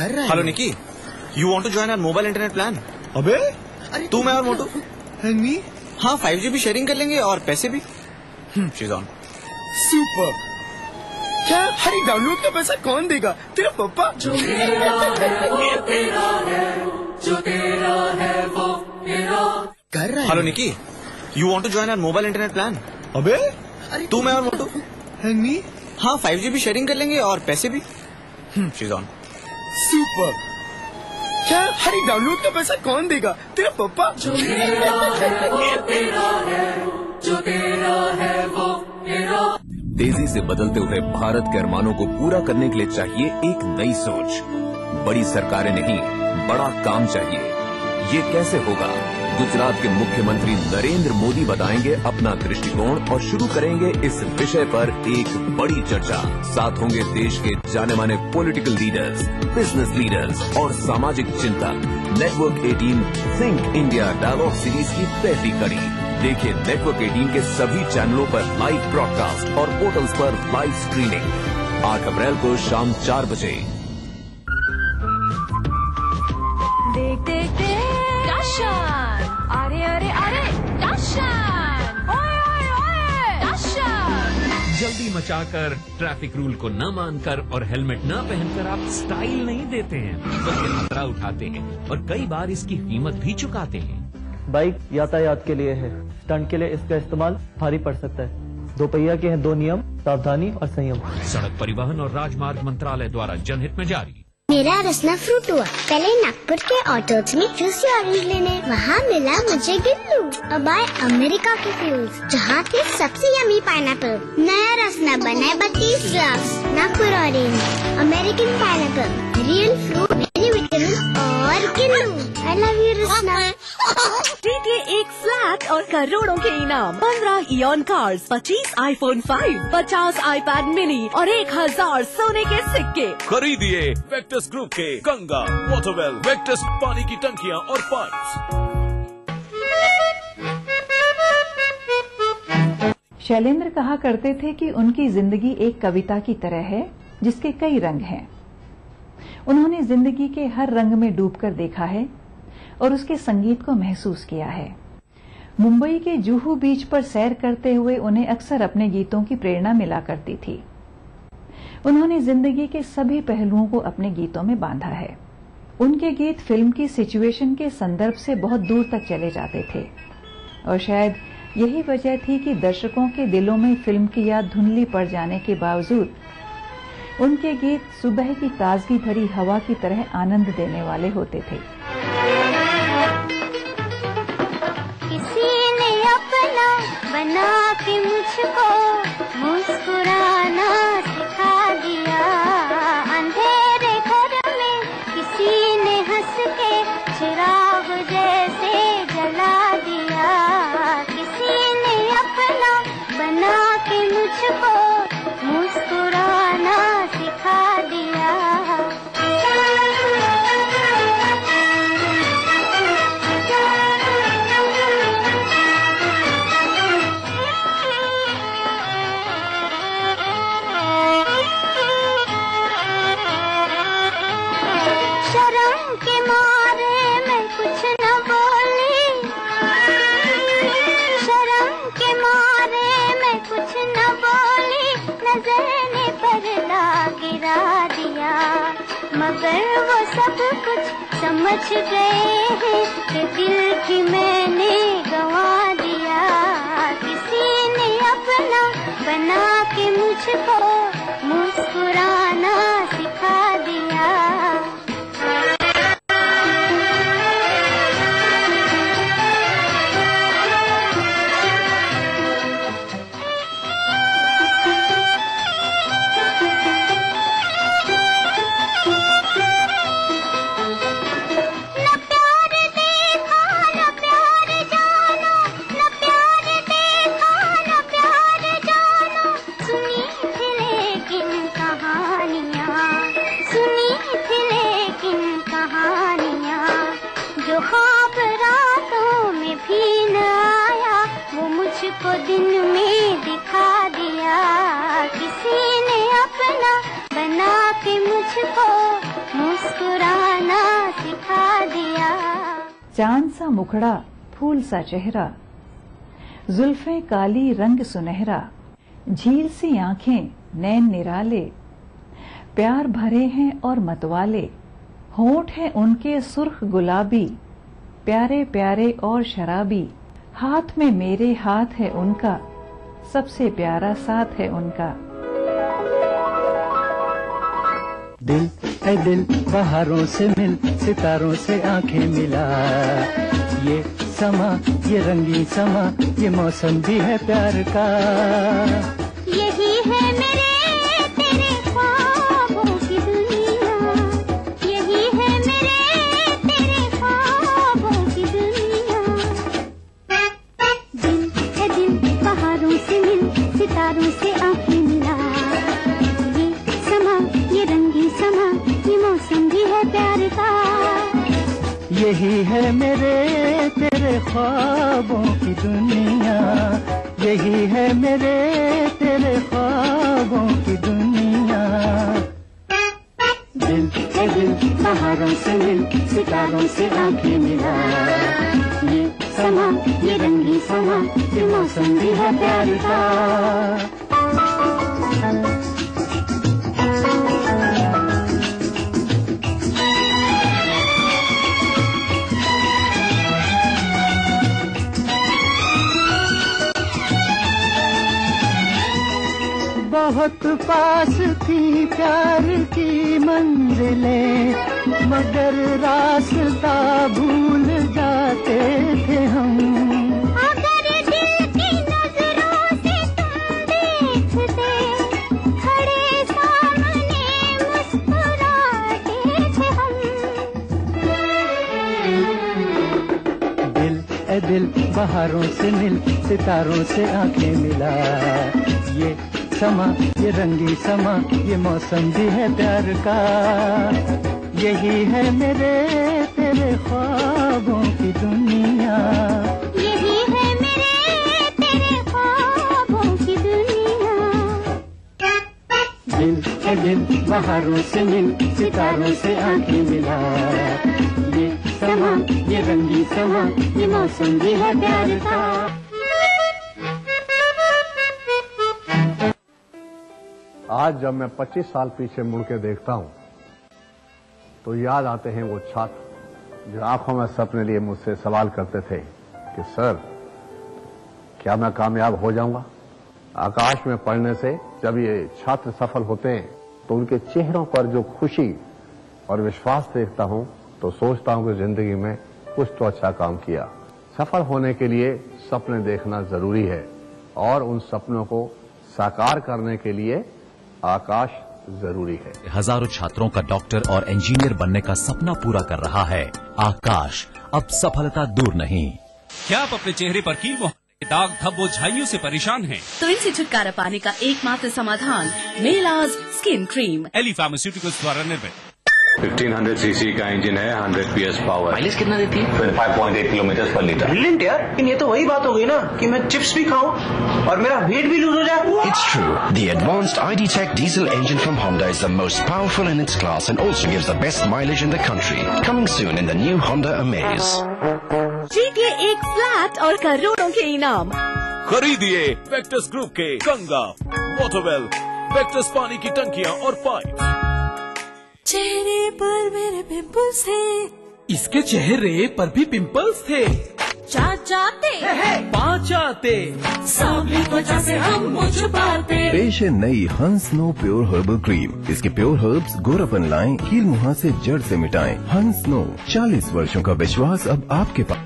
कर रहा है। Hello Nikki, you want to join our mobile internet plan? अबे तू, मैं और मोटू। And me? हाँ, 5GB शेयरिंग कर लेंगे और पैसे भी। She is on. सुपर। क्या? अरे डाउनलोड का पैसा कौन देगा? तेरा पापा। जो मेरा है वो तेरा है, जो तेरा है वो मेरा। कर रहा है। Hello Nikki, you want to join our mobile internet plan? अबे तू, मैं और मोटू। And me? हाँ, 5GB शेयरिंग कर लेंगे और पैसे भी। She is on. सुपर। क्या? अरे डाउनलोड का पैसा कौन देगा? तेरा पापा। जो मेरा है वो तेरा है, जो तेरा है वो मेरा। तेजी से बदलते हुए भारत के अरमानों को पूरा करने के लिए चाहिए एक नई सोच। बड़ी सरकारें नहीं, बड़ा काम चाहिए। ये कैसे होगा? गुजरात के मुख्यमंत्री नरेंद्र मोदी बताएंगे अपना दृष्टिकोण और शुरू करेंगे इस विषय पर एक बड़ी चर्चा। साथ होंगे देश के जाने माने पॉलिटिकल लीडर्स, बिजनेस लीडर्स और सामाजिक चिंतक। Network 18 think India dialogue series की पहली कड़ी। देखिए नेटवर्क 18 के सभी चैनलों पर लाइव ब्रॉडकास्ट और पोर्टल्स पर लाइव स्ट्रीमिंग 8 अप्रैल को शाम 4 बजे। देख देख देख दर्शन, अरे अरे अरे दर्शन, ओए ओए ओए दर्शन। जल्दी मचाकर, ट्रैफिक रूल को न मानकर और हेलमेट न पहनकर आप स्टाइल नहीं देते हैं, बल्कि खतरा उठाते हैं और कई बार इसकी कीमत भी चुकाते हैं। बाइक यातायात के लिए है, स्टंट के लिए इसका इस्तेमाल भारी पड़ सकता है। दो पहिया के हैं दो नियम, सावधानी और संयम। सड़क परिवहन और राजमार्ग मंत्रालय द्वारा जनहित में जारी। मेरा रसना फ्रूट हुआ। पहले नागपुर के ऑटोज में जूसी ऑरेंज लेने, वहाँ मिला मुझे गिल्लू। अब आए अमेरिका के फ्यूल्स, जहाँ थे सबसे यमी पाइनएप्पल। नया रसना बना 32 glass. Nagpur orange, American pineapple, real fruit, many vitamin और गिल्लू। आई लव यू रसना। जीतिए एक फ्लैट और करोड़ों के इनाम। 15 ion cars, 25 iPhone 5, 50 iPad mini और 1000 सोने के सिक्के। खरीदिए वेक्टस ग्रुप के गंगा, वाटरवेल, वेक्टस पानी की टंकियां और पाइप्स। शैलेंद्र कहा करते थे कि उनकी जिंदगी एक कविता की तरह है जिसके कई रंग हैं। उन्होंने जिंदगी के हर रंग में डूबकर देखा है और उसके संगीत को महसूस किया है। मुंबई के जुहू बीच पर सैर करते हुए उन्हें अक्सर अपने गीतों की प्रेरणा मिला करती थी। उन्होंने जिंदगी के सभी पहलुओं को अपने गीतों में बांधा है। उनके गीत फिल्म की सिचुएशन के संदर्भ से बहुत दूर तक चले जाते थे और शायद यही वजह थी कि दर्शकों के दिलों में फिल्म की याद धुंधली पड़ जाने के बावजूद उनके गीत सुबह की ताजगी भरी हवा की तरह आनंद देने वाले होते थे। किसी ने अपना बना के मुझको मुस्कुराना सिखा दिया। अंधेरे घर में किसी ने हंस के चिराग जैसे जला दिया। किसी ने अपना बना के मुझको मुस्कुराना सिखा दिया। शर्म के मारे मैं कुछ न बोली, शर्म के मारे मैं कुछ न बोली। नजर ने पर्दा गिरा दिया, मगर वो सब कुछ समझ गए हैं कि दिल की मैंने गंवा दिया। किसी ने अपना बना के मुझको मुस्कुराना सिखा दिया। मुझको दिन में दिखा दिया। किसी ने अपना बना के मुझको मुस्कुराना सिखा दिया। चांद सा मुखड़ा, फूल सा चेहरा, जुल्फें काली, रंग सुनहरा, झील सी आंखें, नैन निराले, प्यार भरे हैं और मतवाले, होंठ हैं उनके सुर्ख गुलाबी, प्यारे प्यारे और शराबी, हाथ में मेरे हाथ है उनका, सबसे प्यारा साथ है उनका। दिल है दिल, बहारों से मिल, सितारों से आंखें मिला, ये समा, ये रंगीन समा, ये मौसम भी है प्यार का। यही है मेरे तेरे ख्वाबों की दुनिया, यही है मेरे तेरे ख्वाबों की दुनिया। दिल है दिल, बहारों से मिल, सितारों से आंखें मिला, ये समा, ये रंगीन समा, ये मौसम भी है प्यार का। यही है मेरे तेरे ख्वाबों की दुनिया, यही है मेरे तेरे ख्वाबों की दुनिया। दिल है दिल, बहारों से मिल, सितारों से आंखें मिला, ये समा, ये रंगी समा, ये मौसम भी है प्यार का। बहुत पास थी प्यार की मंजिलें, मगर रास्ता भूल जाते थे हम। अगर दिल की नजरों से तुम देखते, खड़े सामने मुस्कुराते थे हम। दिल ए दिल, बहारों से मिल, सितारों से आंखें मिला, ये समा, ये रंगी समा, ये मौसम भी है प्यार का। यही है मेरे तेरे ख्वाबों की दुनिया, यही है मेरे तेरे ख्वाबों की दुनिया। दिल है दिल, बहारों से मिल, सितारों से आंखें मिला, ये समा, ये रंगी समा, ये मौसम भी है प्यार का। आज जब मैं 25 साल पीछे मुड़ के देखता हूं तो याद आते हैं वो छात्र जो आंखों में सपने लिए मुझसे सवाल करते थे कि सर, क्या मैं कामयाब हो जाऊंगा? आकाश में पढ़ने से जब ये छात्र सफल होते हैं तो उनके चेहरों पर जो खुशी और विश्वास देखता हूं तो सोचता हूं कि जिंदगी में कुछ तो अच्छा काम किया। सफल होने के लिए सपने देखना जरूरी है और उन सपनों को साकार करने के लिए आकाश जरूरी है। हजारों छात्रों का डॉक्टर और इंजीनियर बनने का सपना पूरा कर रहा है आकाश। अब सफलता दूर नहीं। क्या आप अपने चेहरे पर कील मोहल्ले के दाग धब्बों झाइयों से परेशान हैं? तो इनसे छुटकारा पाने का एकमात्र समाधान Melaz skin cream, Ely pharmaceuticals द्वारा निर्मित। 1500 सीसी का इंजन है, 100 PS पावर। माइलेज कितना देती है? 5.8 किलोमीटर पर लीटर। ब्रिलियंट यार, लेकिन ये तो वही बात हो गई ना कि मैं चिप्स भी खाऊं और मेरा वेट भी लूज हो जाए। It's true. The advanced ID.Tech diesel engine from Honda is the most powerful in its class and also gives the best mileage in the country. Coming soon in the new Honda Amaze. जीतिए एक flat और करोड़ों के इनाम। खरीदिए Victus group के Ganga, मोटोवेल, Victus पानी की टंकियां और पाइप। चेहरे पर मेरे पिंपल्स थे, इसके चेहरे पर भी पिंपल्स थे। चाचाते, पाचाते, सांवली त्वचा से हम मुँह छुपाते। पेश है नई हंस नो प्योर हर्बल क्रीम। इसके प्योर हर्ब्स गोरापन लाएं, कील मुहां से जड़ से मिटाएं। हंस नो, 40 वर्षों का विश्वास अब आपके पास।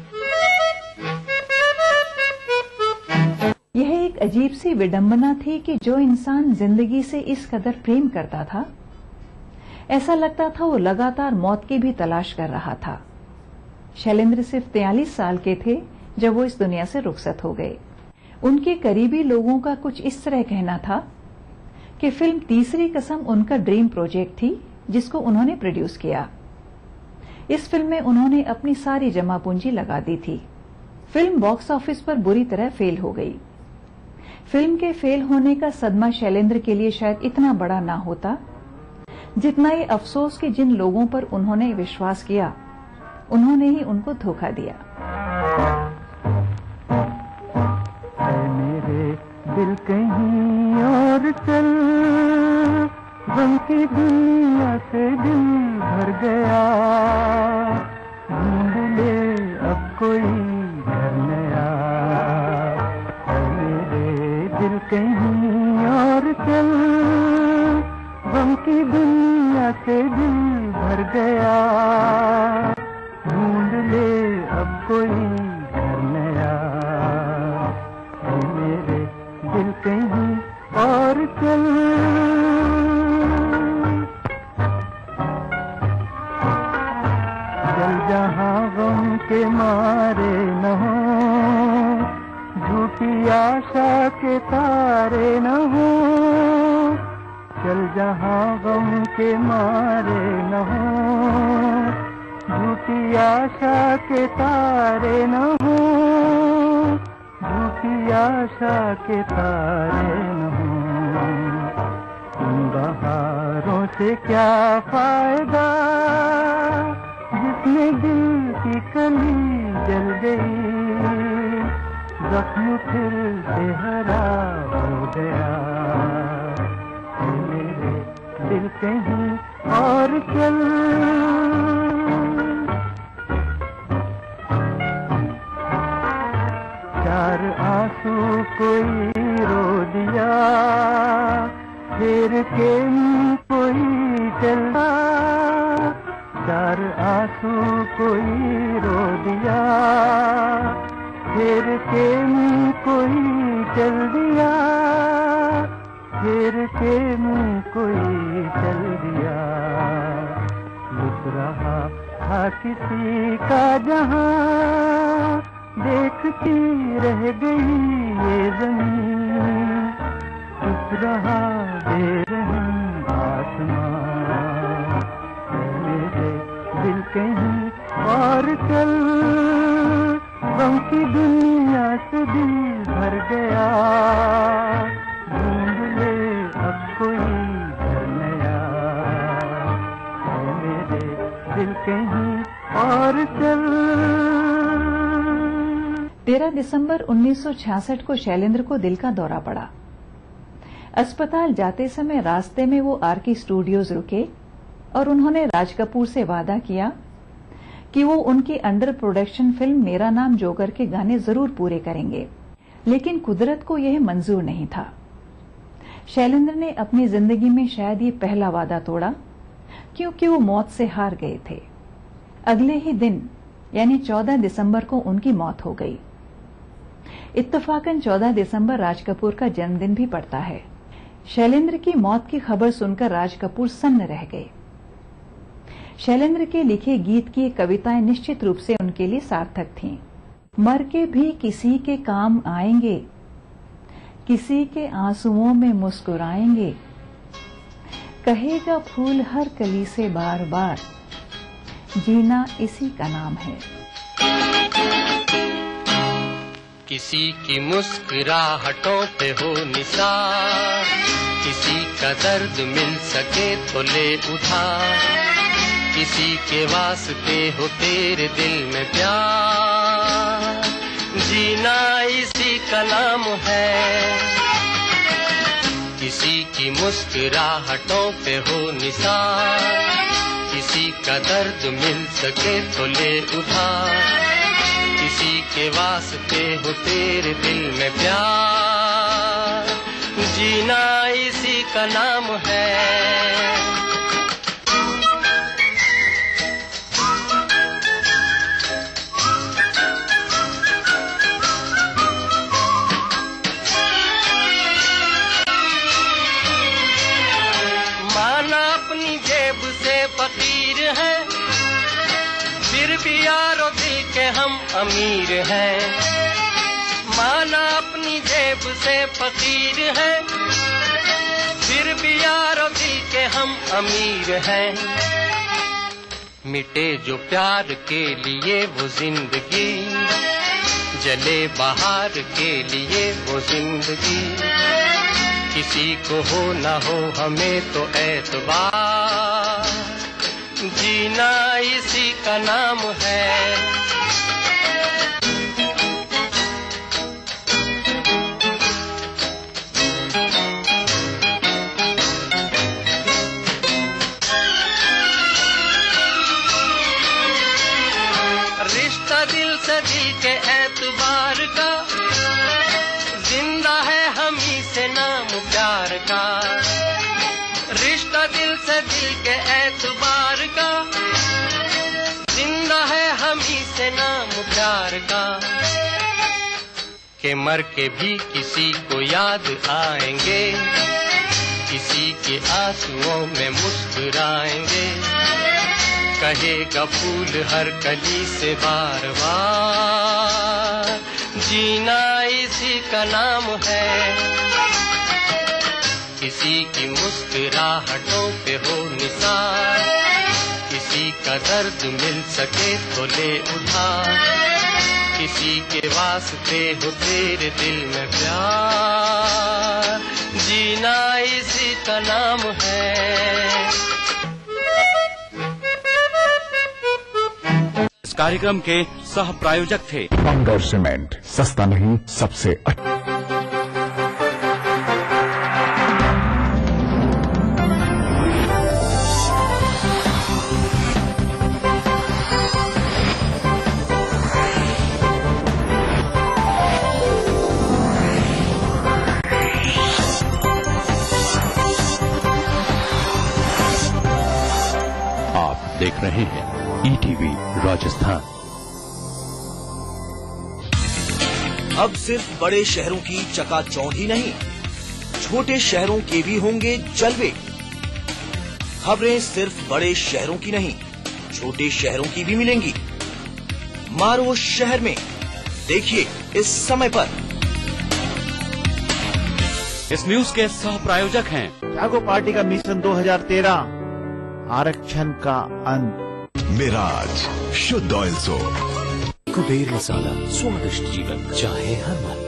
यह एक अजीब सी विडंबना थी कि जो इंसान जिंदगी से इस कदर प्रेम करता था, ऐसा लगता था वो लगातार मौत की भी तलाश कर रहा था। शैलेंद्र सिर्फ 43 साल के थे जब वो इस दुनिया से रुखसत हो गए। उनके करीबी लोगों का कुछ इस तरह कहना था कि फिल्म तीसरी कसम उनका ड्रीम प्रोजेक्ट थी जिसको उन्होंने प्रोड्यूस किया। इस फिल्म में उन्होंने अपनी सारी जमा पूंजी लगा दी थी। फिल्म बॉक्स ऑफिस पर बुरी तरह फेल हो गई। फिल्म के फेल होने का सदमा शैलेंद्र के लिए शायद इतना बड़ा ना होता, जितना ये अफसोस कि जिन लोगों पर उन्होंने विश्वास किया उन्होंने ही उनको धोखा दिया। मेरे दिल कहीं और चल, गम की दुनिया से दिल भर गया, ढूंढ ले अब कोई घर नया। मेरे दिल कहीं और चल, गम की दुनिया से दिल भर गया, ढूंढ ले अब कोई घर नया। मेरे दिल कहीं और चल। चल जहाँ गम के मारे न हो, झूठी आशा के तारे न हो। चल जहाँ गम के मारे न हो, झूठी आशा के तारे न हो, झूठी आशा के तारे न हो। इन बहारों से क्या फायदा जिसमें दिल की कली जल गई, जख्म फिर से हरा हो गया। मेरे दिल कहीं और चल। चार आंसू कोई रो दिया, फिर के कोई चला। चार आंसू कोई रो दिया, फिर के कोई चल दिया, फिर के कोई चल दिया। लुट रहा था किसी का जहां, देखती रह गई ये ज़मीन, चुप रहा बेरहम आसमां। मेरे दिल कहीं और चल, गम की दुनिया से दिल भर गया, ढूंढ ले अब कोई घर नया। मेरे दिल कहीं और चल। 13 दिसंबर 1966 को शैलेंद्र को दिल का दौरा पड़ा। अस्पताल जाते समय रास्ते में वो आरके स्टूडियोज रुके और उन्होंने राज कपूर से वादा किया कि वो उनकी अंडर प्रोडक्शन फिल्म मेरा नाम जोकर के गाने जरूर पूरे करेंगे, लेकिन कुदरत को यह मंजूर नहीं था। शैलेंद्र ने अपनी जिंदगी में शायद ये पहला वादा तोड़ा, क्योंकि वो मौत से हार गए थे। अगले ही दिन यानी 14 दिसंबर को उनकी मौत हो गई। इत्तफाकन 14 दिसंबर राज कपूर का जन्मदिन भी पड़ता है। शैलेंद्र की मौत की खबर सुनकर राज कपूर सन्न रह गए। शैलेंद्र के लिखे गीत की कविताएं निश्चित रूप से उनके लिए सार्थक थीं। मर के भी किसी के काम आएंगे, किसी के आंसुओं में मुस्कुराएंगे, कहेगा फूल हर कली से बार बार, जीना इसी का नाम है। किसी की मुस्कुराहटों पे हो निसार, किसी का दर्द मिल सके तो ले उधार, किसी के वास्ते हो तेरे दिल में प्यार, जीना इसी का नाम है। किसी की मुस्कुराहटों पे हो निसार, किसी का दर्द मिल सके तो ले उधार, किसी के वास्ते हो तेरे दिल में प्यार, जीना इसी का नाम है। फकीर है फिर भी यारो दिल के हम अमीर हैं, माना अपनी जेब से फकीर है फिर भी यारो दिल के हम अमीर हैं। मिटे जो प्यार के लिए वो जिंदगी, जले बहार के लिए वो जिंदगी, किसी को हो ना हो हमें तो एतबार, जीना इसी का नाम है। रिश्ता दिल से दिल के एतबार का, जिंदा है हम ही से नाम प्यार का। रिश्ता दिल से दिल के एतबार का, जिंदा है हम ही से नाम प्यार का। के मर के भी किसी को याद आएंगे, किसी के आंसुओं में मुस्कुराएंगे। कहेगा फूल हर कली से बार बार, जीना इसी का नाम है। किसी की मुस्कुराहटों पे हो निसार, किसी का दर्द मिल सके तो ले उठा। किसी के वास्ते हो तेरे दिल में प्यार, जीना इसी का नाम है। इस कार्यक्रम के सह प्रायोजक थे बंगर सीमेंट, सस्ता नहीं सबसे अच्छा। आप देख रहे हैं ईटीवी राजस्थान। अब सिर्फ बड़े शहरों की चकाचौंध ही नहीं, छोटे शहरों के भी होंगे जलवे। खबरें सिर्फ बड़े शहरों की नहीं, छोटे शहरों की भी मिलेंगी। मारो शहर में, देखिए इस समय पर। इस न्यूज के सह प्रायोजक हैं जागो पार्टी का मिशन 2013, आरक्षण का अंत। मिराज शुद्ध ऑयल सोप, कुबेर मसाला, स्वादिष्ट जीवन चाहे हर मन।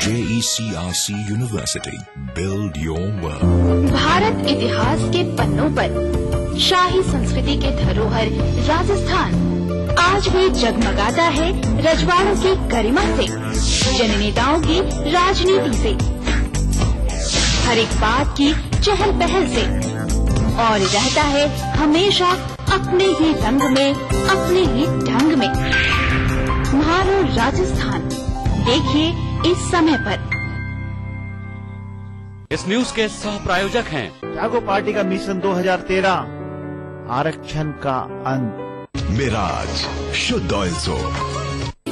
JECRC university, build your world. Bharat इतिहास के पन्नों पर शाही संस्कृति के धरोहर राजस्थान आज भी जगमगाता है रजवाड़ों की गरिमा से, जननेताओं की राजनीति से, हर एक बात की चहल पहल से, और रहता है हमेशा अपने ही रंग में, अपने ही ढंग में। म्हारो राजस्थान, देखिए इस समय पर। इस न्यूज के सह प्रायोजक हैं जागो पार्टी का मिशन 2013, आरक्षण का अंत। मिराज शुद्ध ऑयल सोप,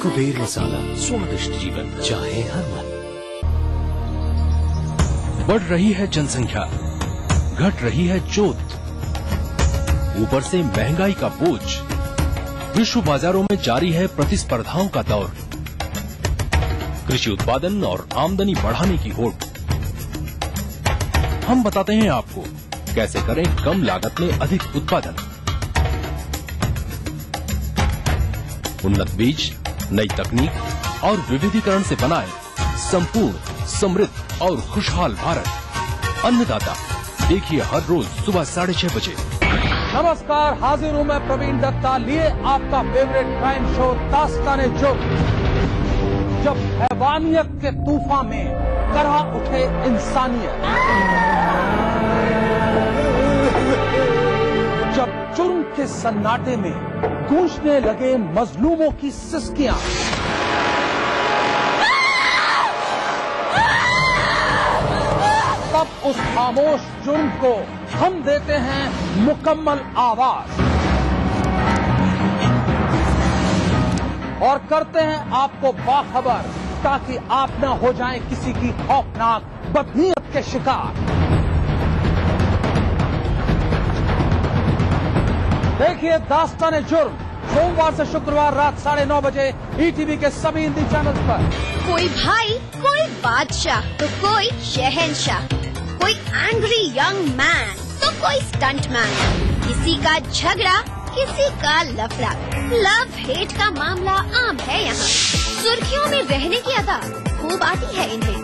कुबेर मसाला, स्वादिष्ट जीवन चाहे हर मन। बढ़ रही है जनसंख्या, घट रही है जोत, ऊपर से महंगाई का बोझ, विश्व बाजारों में जारी है प्रतिस्पर्धाओं का दौर, कृषि उत्पादन और आमदनी बढ़ाने की होड़। हम बताते हैं आपको कैसे करें कम लागत में अधिक उत्पादन। उन्नत बीज, नई तकनीक और विविधीकरण से बनाए संपूर्ण, समृद्ध और खुशहाल भारत। अन्नदाता, देखिए हर रोज सुबह 6:30 बजे। नमस्कार, हाजिर हूँ मैं प्रवीण दत्ता, लिए आपका फेवरेट क्राइम शो दास्तान-ए-जुर्म। जब हैवानियत के तूफान में करह उठे इंसानियत, जब जुर्म के सन्नाटे में गूंजने लगे मजलूमों की सिसकियां, तब उस खामोश जुर्म को हम देते हैं मुकम्मल आवाज और करते हैं आपको बाखबर, ताकि आप न हो जाएं किसी की खौफनाक बदनीयत के शिकार। देखिए दास्तान-ए-जुर्म सोमवार से शुक्रवार रात 9:30 बजे ईटीवी के सभी हिंदी चैनल्स पर। कोई भाई, कोई बादशाह तो कोई शहंशाह, कोई एंग्री यंग मैन तो कोई स्टंटमैन, किसी का झगड़ा किसी का लफड़ा, लव हेट का मामला आम है यहाँ। सुर्खियों में रहने की अदा खूब आती है इन्हें,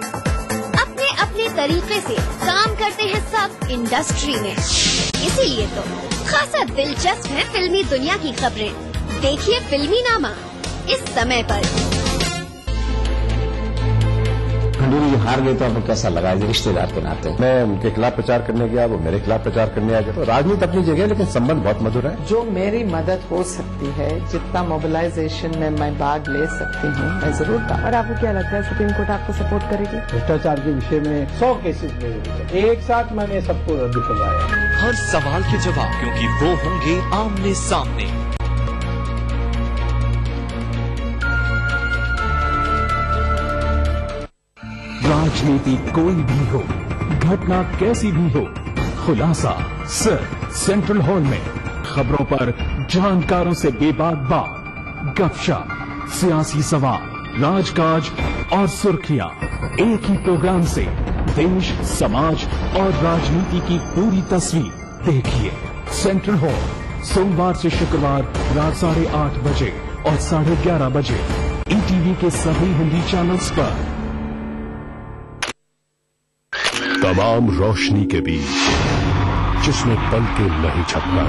अपने अपने तरीके से काम करते हैं सब इंडस्ट्री में। इसीलिए तो खासा दिलचस्प है फिल्मी दुनिया की खबरें। देखिए फिल्मी नामा इस समय पर। खंडूरी जी हार गए तो आपको कैसा लगा रिश्तेदार के नाते? मैं उनके खिलाफ प्रचार करने गया, वो मेरे खिलाफ प्रचार करने आ गए। तो राजनीति अपनी जगह, लेकिन संबंध बहुत मधुर है। जो मेरी मदद हो सकती है, जितना मोबिलाइजेशन में मैं भाग ले सकती हूँ, मैं जरूर। और आपको क्या लगता है सुप्रीम कोर्ट आपको सपोर्ट करेगी? भ्रष्टाचार के विषय में 100 केसेस में एक साथ मैंने सबको रद्द करवाया। हर सवाल के जवाब, क्योंकि वो होंगे आमने सामने। राजनीति कोई भी हो, घटना कैसी भी हो, खुलासा सिर्फ सेंट्रल हॉल में। खबरों पर जानकारों से बेबाक बात, गपशप, सियासी सवाल, राजकाज और सुर्खियां एक ही प्रोग्राम से देश, समाज और राजनीति की पूरी तस्वीर देखिए। सेंट्रल हॉल सोमवार से शुक्रवार रात 8:30 बजे और 11:30 बजे ईटीवी के सभी हिंदी चैनल्स पर। तमाम रोशनी के बीच जिसमें पलके नहीं झपका,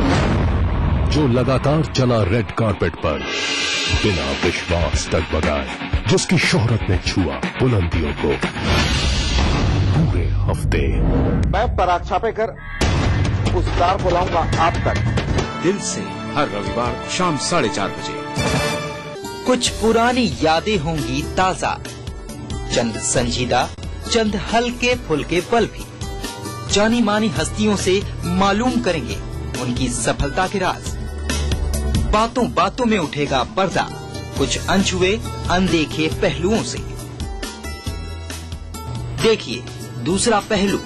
जो लगातार चला रेड कारपेट पर बिना विश्वास डगमगाए, जिसकी शोहरत ने छुआ बुलंदियों को पूरे हफ्ते। मैं पराग छापेकर उस तार को लाऊंगा आप तक। दिल से हर रविवार शाम 4:30 बजे। कुछ पुरानी यादें होंगी ताजा, चंद संजीदा, चंद हल्के फुल्के पल भी। जानी मानी हस्तियों से मालूम करेंगे उनकी सफलता के राज। बातों बातों में उठेगा पर्दा कुछ अनछुए अनदेखे पहलुओं से। देखिए दूसरा पहलू।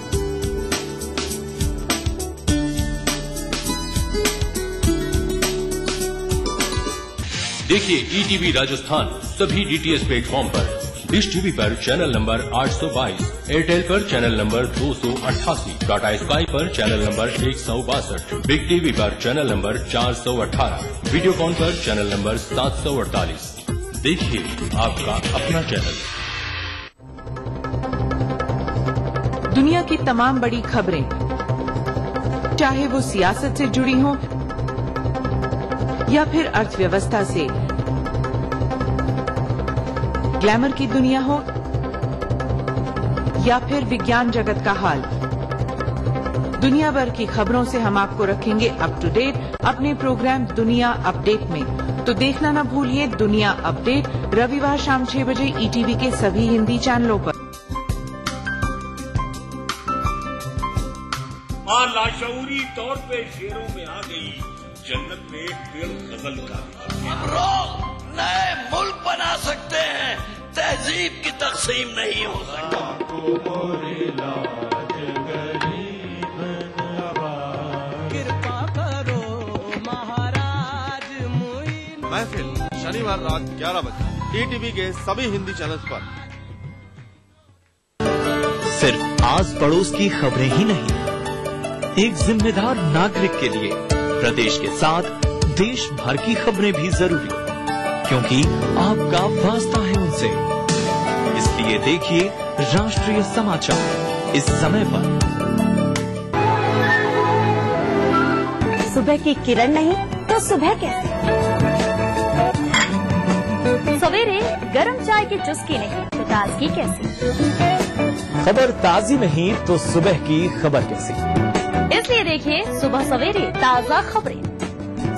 देखिए ईटीवी राजस्थान सभी डीटीएच प्लेटफॉर्म पर। डिश टीवी पर चैनल नंबर 822, एयरटेल पर चैनल नंबर 288, टाटा स्काई पर चैनल नंबर 162, बिग टीवी पर चैनल नंबर 418, वीडियोकॉन पर चैनल नंबर 748। देखिए आपका अपना चैनल। दुनिया की तमाम बड़ी खबरें, चाहे वो सियासत से जुड़ी हों या फिर अर्थव्यवस्था से, ग्लैमर की दुनिया हो या फिर विज्ञान जगत का हाल, दुनिया भर की खबरों से हम आपको रखेंगे अप टू डेट अपने प्रोग्राम दुनिया अपडेट में। तो देखना न भूलिए दुनिया अपडेट रविवार शाम 6 बजे ईटीवी के सभी हिंदी चैनलों पर। मां लाशऊरी तौर पे शेरों में आ गई, जन्नत में पेड़ गजल का। नए मुल्क बना सकते हैं, तहजीब की तकसीम नहीं हो सकती। कृपा करो महाराज महफिल शनिवार रात 11 बजे ईटीवी के सभी हिंदी चैनल्स पर। सिर्फ आस पड़ोस की खबरें ही नहीं, एक जिम्मेदार नागरिक के लिए प्रदेश के साथ देश भर की खबरें भी जरूरी, क्योंकि आपका वास्ता है उनसे। इसलिए देखिए राष्ट्रीय समाचार इस समय पर। सुबह की किरण नहीं तो सुबह कैसे? सवेरे गर्म चाय की चुस्की नहीं तो ताजगी कैसी? खबर ताजी नहीं तो सुबह की खबर कैसी? इसलिए देखिए सुबह सवेरे ताजा खबरें।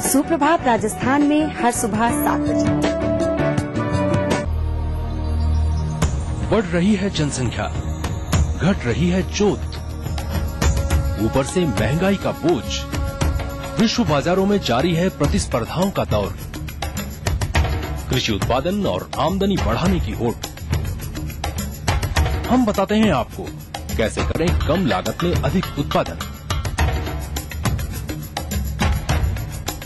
सुप्रभात राजस्थान में हर सुबह 7 बजे। बढ़ रही है जनसंख्या, घट रही है जोत, ऊपर से महंगाई का बोझ, विश्व बाजारों में जारी है प्रतिस्पर्धाओं का दौर, कृषि उत्पादन और आमदनी बढ़ाने की होड़। हम बताते हैं आपको कैसे करें कम लागत में अधिक उत्पादन।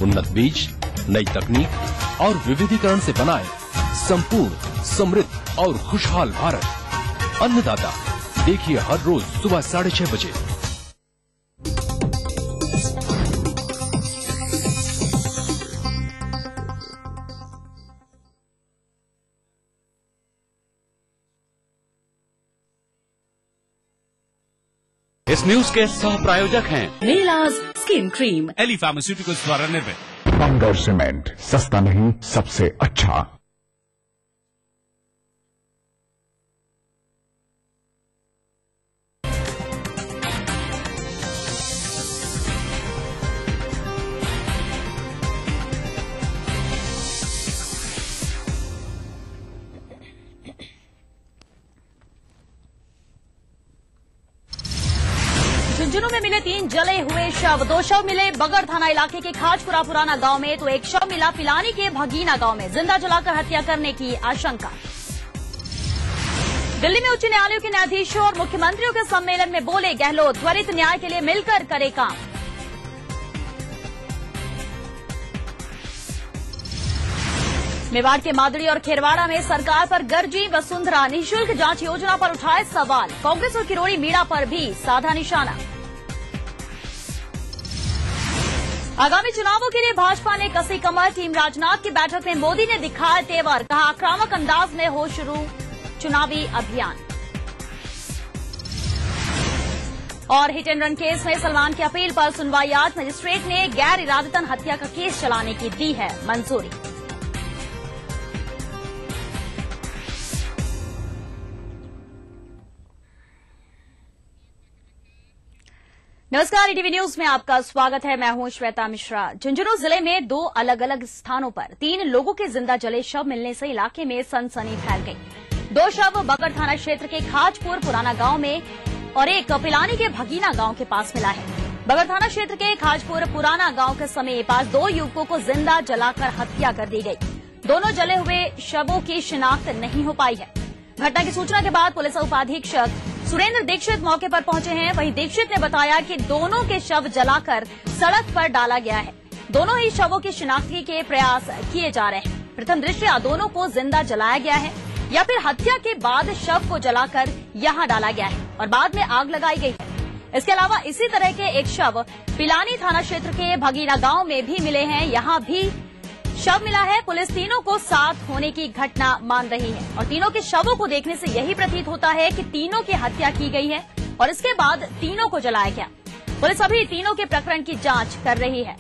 उन्नत बीज, नई तकनीक और विविधीकरण से बनाए संपूर्ण, समृद्ध और खुशहाल भारत। अन्नदाता देखिए हर रोज सुबह 6:30 बजे। इस न्यूज के सह प्रायोजक हैं नीलाज स्किन क्रीम, एली फार्मास्यूटिकल्स द्वारा निर्मित। बंगर सीमेंट, सस्ता नहीं सबसे अच्छा। झुंझुनू में मिले 3 जले हुए शव। 2 शव मिले बगड़ थाना इलाके के खाजपुरा पुराना गांव में, तो एक शव मिला पिलानी के भगीना गांव में। जिंदा जलाकर हत्या करने की आशंका। दिल्ली में उच्च न्यायालयों के न्यायाधीशों और मुख्यमंत्रियों के सम्मेलन में बोले गहलोत, त्वरित न्याय के लिए मिलकर करे काम। मेवाड़ के मादड़ी और खेरवाड़ा में सरकार पर गरजी वसुंधरा। निःशुल्क जांच योजना पर उठाए सवाल। कांग्रेस और किरोड़ी मीणा पर भी साधा निशाना। आगामी चुनावों के लिए भाजपा ने कसी कमर। टीम राजनाथ की बैठक में मोदी ने दिखाया तेवर। कहा आक्रामक अंदाज में हो शुरू चुनावी अभियान। और हिट एंड रन केस में सलमान की अपील पर सुनवाई आज। मजिस्ट्रेट ने गैर इरादतन हत्या का केस चलाने की दी है मंजूरी। नमस्कार, ईटीवी न्यूज में आपका स्वागत है। मैं हूं श्वेता मिश्रा। झुंझुनू जिले में 2 अलग-अलग स्थानों पर 3 लोगों के जिंदा जले शव मिलने से इलाके में सनसनी फैल गई। 2 शव बगड़ थाना क्षेत्र के खाजपुर पुराना गांव में और एक पिलानी के भगीना गांव के पास मिला है। बगड़ थाना क्षेत्र के खाजपुर पुराना गांव के समीप आज 2 युवकों को जिंदा जलाकर हत्या कर दी गई। दोनों जले हुए शवों की शिनाख्त नहीं हो पाई है। घटना की सूचना के बाद पुलिस उपाधीक्षक सुरेंद्र दीक्षित मौके पर पहुंचे हैं। वहीं दीक्षित ने बताया कि दोनों के शव जलाकर सड़क पर डाला गया है। दोनों ही शवों की शिनाख्ती के प्रयास किए जा रहे हैं। प्रथम दृष्टया दोनों को जिंदा जलाया गया है या फिर हत्या के बाद शव को जलाकर यहां डाला गया है और बाद में आग लगाई गई है। इसके अलावा इसी तरह के एक शव पिलानी थाना क्षेत्र के भगीना गांव में भी मिले हैं। यहां भी शव मिला है। पुलिस तीनों को साथ होने की घटना मान रही है और तीनों के शवों को देखने से यही प्रतीत होता है कि तीनों की हत्या की गई है और इसके बाद तीनों को जलाया गया। पुलिस अभी तीनों के प्रकरण की जांच कर रही है।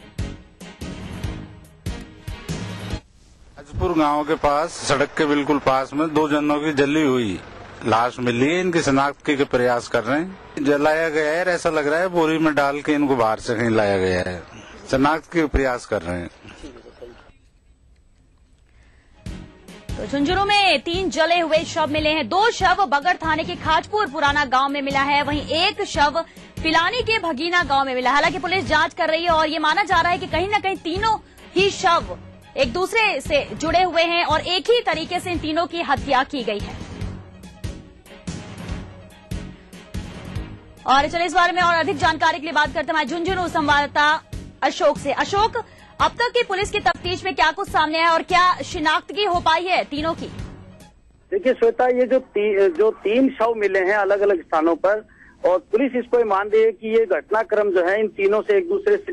खाजपुर गांव के पास सड़क के बिल्कुल पास में 2 जनों की जली हुई लाश मिली है। इनकी शिनाख्त के प्रयास कर रहे हैं। जलाया गया है, ऐसा लग रहा है बोरी में डाल के इनको बाहर से कहीं लाया गया है। शिनाख्त के प्रयास कर रहे हैं। तो झुंझुनू में 3 जले हुए शव मिले हैं। 2 शव बगड़ थाने के खाजपुर पुराना गांव में मिला है। वहीं एक शव पिलानी के भगीना गांव में मिला है। हालांकि पुलिस जांच कर रही है और ये माना जा रहा है कि कहीं न कहीं तीनों ही शव एक दूसरे से जुड़े हुए हैं और एक ही तरीके से इन तीनों की हत्या की गई है। और चलिए इस बारे में और अधिक जानकारी के लिए बात करते हैं झुंझुनू संवाददाता अशोक से। अशोक, अब तक की पुलिस की तफ्तीश में क्या कुछ सामने आया और क्या शिनाख्तगी हो पाई है तीनों की? देखिए श्वेता, ये जो 3 शव मिले हैं अलग अलग स्थानों पर और पुलिस इसको मान रही है कि ये घटनाक्रम जो है इन तीनों से एक दूसरे से